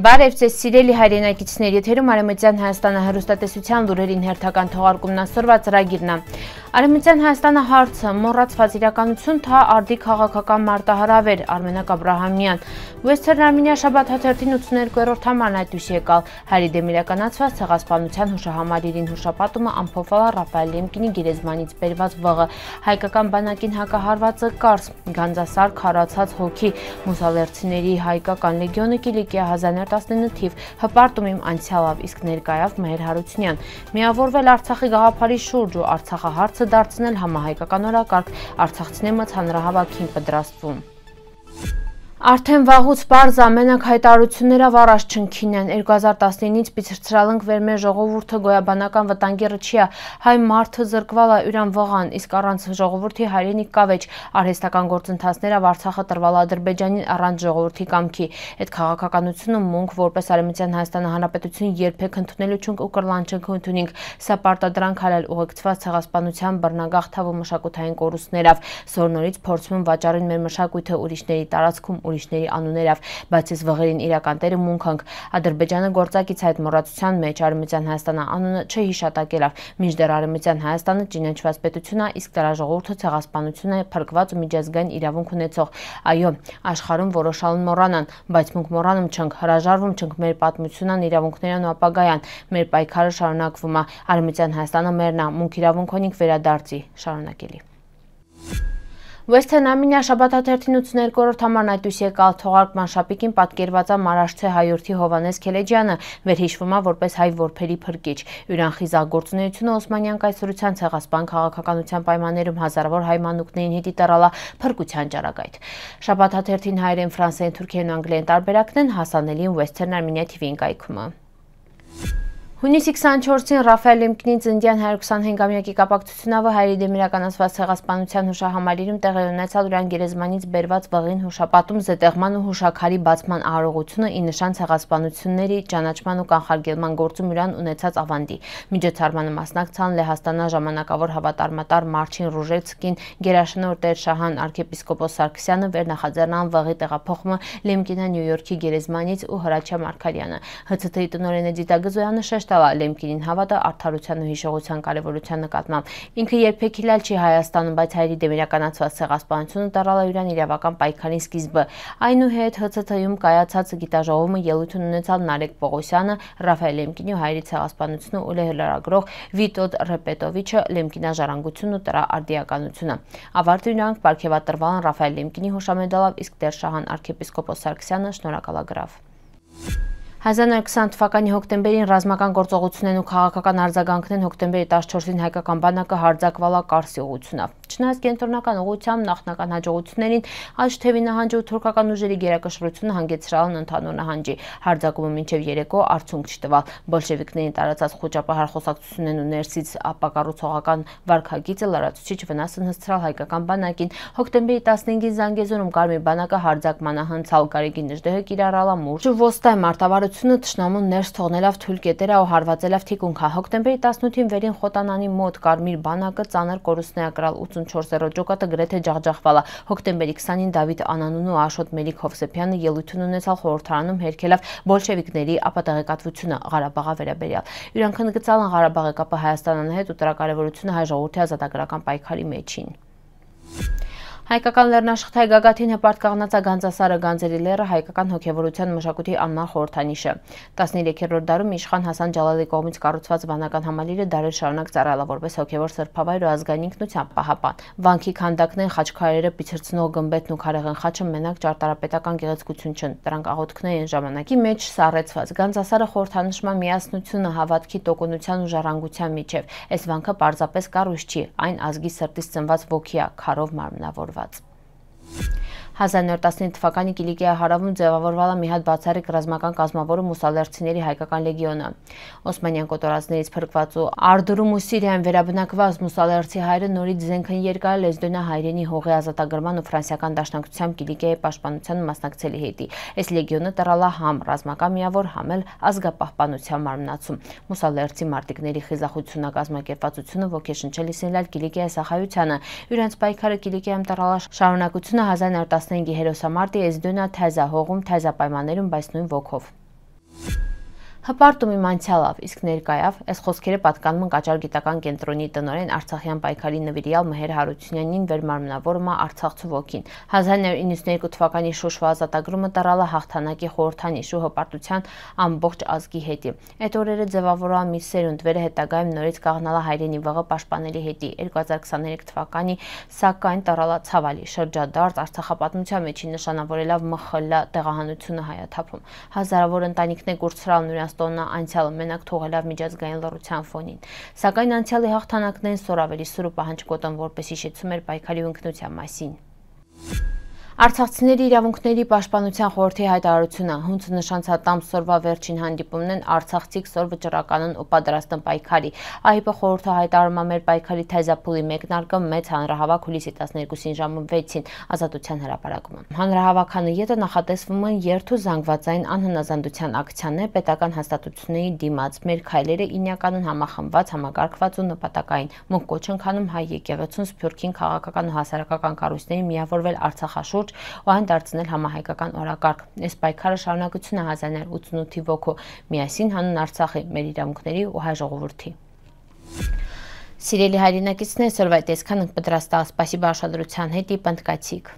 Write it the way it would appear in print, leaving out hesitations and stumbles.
Բարև ձեզ սիրելի հայրենակիցներ, եթերում Արևմտյան Հայաստանը հեռուստատեսության լուրերին հերթական թողարկումն ասորվա ծրագիրն է։ Արևմտյան Հայաստանը հարցը մոռացված իրականություն թա արդի քաղաքական մարտահրավեր Արմենակ Աբրահամյան։ Western Armenia շաբաթ հաթերթին 82-րդ համարն այդուշ եկալ Հարի դեմ իրականացված ցեղասպանության հուշահամալիրին հուշապատումը ամփոփվա Ռաֆայել Լեմկինի գերեզմանից բերված վղը հայկական բանակին հակահարվածը կարս Գանձասար քարացած հոգի մուսալերցիների հայկական լեգիոնը Կիլիկիա 1919 թիվ հպարտում իմ անցյալավ իսկ ներկայավ Մհեր Հարությունյան միավորվել Արցախի գաղափարի շուրջ ու Արցախահարցը դարձնել համահայկական օրակարգ արցախցիները հանրահավաքին պատրաստվում Արդեն վաղուց պարզ ամենակ հայտարարությունները վառած չնքին են 2019-ից պիցրցրալնք վեր մեր ժողովուրդը գոյաբանական վտանգի ռչիա հայ մարդը զրկվալա յուրան վղան իսկ առանց ժողովրդի հայրենիք կավեջ արհեստական գործընթացները Արցախը տրվալ Ադրբեջանին առանց ժողովրդի կամքի այդ քաղաքականությունը մունք որպես Արևմտյան Հայաստան Հանրապետություն երբեք ընդունելու չունք ու կռլանչենք ընդունենք սա պարտադրանք հալել ուղեկցված ցեղասպանության բռնագաղթավ ու մշակութային կորուստներով զորնորից փորձում են վաճառին մեր մշակույթը ուրիշների տարածքում ուրիշների անուններով, բայց այս վղերին իրական տերը մունքանք Ադրբեջանը գործակից այդ մոռացության մեջ Արևմտյան Հայաստանը անունը չհիշատակելով, մինչդեռ Արևմտյան Հայաստանը ճինենչված պետություն է, իսկ դրա ժողովուրդը ցեղասպանություն է փրկված ու միջազգային իրավունք ունեցող։ Այո, աշխարհում որոշալն մոռանան, բայց մենք մոռանում չենք, հրաժարվում չենք մեր պատմությունն իրավունքներն ու ապագայան, մեր պայքարը շարունակվում է, Արևմտյան Հայաստանը մերն է, մենք իրավունք ունենք վերադարձի, շարունակելի։ Western Armenia շաբաթ հաթերթին 82-րդ համարն այդուշ եկալ թողարկման շապիկին պատկերված է Մարաշցե հայորդի Հովանես Քելեջյանը, վերհիշվում է որպես հայ որբերի փրկիչ։ Յուրան խիզախ գործունեությունը Օսմանյան կայսրության ցեղասպան քաղաքականության պայմաններում հազարավոր հայ մանուկներին հետի տռալա փրկության ճառագայթ։ Շաբաթ հաթերթին հայերեն, ֆրանսերեն, թուրքերեն ու անգլերեն տարբերակն են հասանելի Western Armenia TV-ին կայքում։ Հունիսի 24-ին Ռաֆայել Լեմկինի ծննդյան 125-ամյակի կապակցությունով հայերի դեմ իրականացված ցեղասպանության հուշահամալիրում տեղի ունեցավ ուրան գերեզմանից բերված վղին հուշապատում զետեղման ու հուշաքարի բացման արարողությունը ի նշան ցեղասպանությունների ճանաչման ու կանխարգելման գործում ուրան ունեցած ավանդի։ Միջոցառմանը մասնակցան Լեհաստանա ժամանակավոր հավատարմատար Մարչին Ռուժեցկին, Գերաշնորհ Տեր Շահան arczepiskopos Սարգսյանը, վերնախաձեռնան վղի տեղափոխումը Լեմկինա Նյու Յորքի գերեզմանից ու Հրաչյա Մարգարյանը։ ՀՑԹ-ի տնօրեն Էդիտա Գզոյանը Լեմկինին հավատը արդարության ու հիշողության կարևորության նկատմամբ։ Ինքը երբեք հիլալ չի Հայաստանում, բայց հայերի դեմ իրականացված ցեղասպանությունը դառալ է յուրան իրավական պայքարի սկիզբը։ Այնուհետ ՀՑԹ-ում կայացած գիտաժողովը ելույթ ունեցավ Նարեկ Պողոսյանը, Ռաֆայել Լեմկինի ու հայերի ցեղասպանությունը ու լրագրող Վիտոդ Ռեպետովիչը Լեմկինաժառանգությունն ու դրա արդիականությունը։ Ավարտին նրանք պարգևատրվան Ռաֆայել Լեմկինի հուշամեդալով, իսկ Տեր Շահան arczepiskopos Սարգսյանը շնորհակալագրավ։ 1920 թվականի հոկտեմբերին ռազմական գործողություններն ու քաղաքական արձագանքներն հոկտեմբերի 14-ին հայկական բանակը հարձակվալա Կարսի ուղղությունով։ Չնայած կենտրոնական ուղղությամբ նախնական հաջողություններին այս թևի նահանջը ու թուրքական ուժերի գերակշռությունը հանգեցրել են ընդհանուր նահանջի։ Հարձակումը մինչև երեկո արդյունք չտվալ։ Բոլշևիկներին տարածած խոճապահար խոսակցություններն ու ներսից ապակառուցողական վարքագիծը լրացուցիչ վնաս են հասցրել հայկական բանակին։ Հոկտեմբերի 15-ին Զանգեզուրում Կարմիր բանակը հարձակմանը հնցալ Գարեգին Նժդեհը կիրառալա մուրջ ոստայ մարտավարությունը թշնամուն ներս թողնելով թույլ կետերը ու հարվածելով թիկունքա։ Հոկտեմբերի 18-ին վերին Խոտանանի մոտ Կարմիր բանակը ծանր կորուստներ ակրալ 84-րդ ջոկատը գրեթե ջախջախվալա։ Հոկտեմբերի 20-ին Դավիթ Անանունն ու Աշոտ Մելիք Հովսեփյանը ելույթ ունեցալ խորհրդարանում հերքելով բոլշևիկների ապատեղեկատվությունը Ղարաբաղի վերաբերյալ։ Իրանք ընդգծալ են Ղարաբաղի կապը Հայաստանի հետ ու դրա կարևորությունը հայ ժողովրդի ազատագրական պայքարի մեջին։ Հայկական լեռնաշխարհի գագաթին հպարտ կանգնած Գանձասարը Գանձերի լեռը հայկական հոգևորության մշակույթի անման խորհրդանիշը։ 13-րդ դարում իշխան Հասան Ջալալի կողմից կառուցված վանական համալիրը դարեր շարունակ ծառայել որպես հոգևոր սրբավայր ու ազգային ինքնության պահապան։ Վանքի քանդակներն, խաչքարերը, պիցրցնող գմբեթն ու քարեղեն խաչը մենակ ճարտարապետական գեղեցկություն չեն, դրանք աղոթքներ են ժամանակի մեջ սառեցված։ Գանձասարը խորհրդանշում է միասնությունը, հավատքի, տոկունության ու ժառանգության միջև։ Այս վանքը պարզապես կառույց չի, այն ազգի սրտից ծնված ոգի է, քարով մարմնավոր 1915 թվականի Կիլիկիա հարավում ձևավորվել է մի հատ բացառիկ ռազմական կազմավորը մուսալերցիների հայկական լեգիոնը։ Օսմանյան կոտորածներից փրկված ու Արդուրում ու Սիրիայում վերաբնակված մուսալերցի հայրը նորից զենք են երկարել Էզդոնա հայրենի հողի ազատագրման ու ֆրանսիական դաշնակցությամբ Կիլիկիայի պաշտպանության մասնակցելի հետի։ Այս լեգիոնը տրալա համ ռազմական միավոր, համ էլ ազգապահպանության մարմնացում։ Մուսալերցի մարտիկների խիզախությունը, կազմակերպվածությունը ոգեշնչել իսինլալ Կիլիկիայի սախայությանը։ Յուրենց պայքարը Կիլիկիայում տրալա շարունակությունը 1915-ի հերոսամարտի Էզդոնա թեզա հողում թեզա պայմաններում, բայց նույն ոգով։ Հպարտում իմ անցյալավ, իսկ ներկայավ, այս խոսքերը պատկանում են Կաչար գիտական կենտրոնի տնօրեն Արցախյան պայքարի նվիրյալ Մհեր Հարությունյանին, վերմարմնավորում է Արցախցու ոգին։ 1992 թվականի Շուշվա ազատագրումը տռալը հաղթանակի խորհրդանիշ ու հպարտության ամբողջ ազգի հետի։ Այդ օրերը ձևավորա մի սերունդ, վերը հետագայում նորից կաղնալա հայրենի վղը պաշտպանելի հետի։ 2023 թվականի սակայն տռալա ցավալի շրջադարձ Արցախապատմության մեջին նշանավորելով ՄԽԼ տեղահանությունը Հայաթափում։ Հազարավոր ընտանիքներ կորցրալն նրանց տոննա անցյալը մենակ թողելով միջազգային լռության ֆոնին։ Սակայն անցյալի հաղթանակն սոր ավելի սուր ու պահանջկոտ, որպես հիշեցում էր պայքարի ու ինքնության մասին։ Արցախցիների իրավունքների պաշտպանության խորհրդի հայտարարությունը հունց նշանցա տամսորվա վերջին հանդիպումն են արցախցիք սոր վճռականն ու պատրաստն պայքարի։ ԱՀԻՊ խորհուրդը հայտարարում է մեր պայքարի թեզափուլի մեկնարկը մեծ հանրահավաք հուլիսի 12-ին ժամը 6-ին Ազատության հրապարակում։ Հանրահավաքանը ետը նախատեսվում են երթ ու զանգվածային անհնազանդության ակցիաներ պետական հաստատությունների դիմաց։ Մեր քայլերը ինյականն համախմբված, համակարգված ու նպատակային։ Մունք կոչ ենք անում հայ եկեղեցուն, Սփյուռքին, քաղաքական ու հասարակական կառույցներին միավորվել Արցախաշուրջ ու այն դարձնել համահայկական օրակարգ։ Այս պայքարը շարունակություն է 1988-ի ոգու։ Միասին հանուն Արցախի, մեր իրավունքների ու հայ ժողովրդի։ Սիրելի հայրենակիցներ, այսօրվա տեսքան ենք պատրաստել, սպասիբա աշխատության հետի պնդկացիք։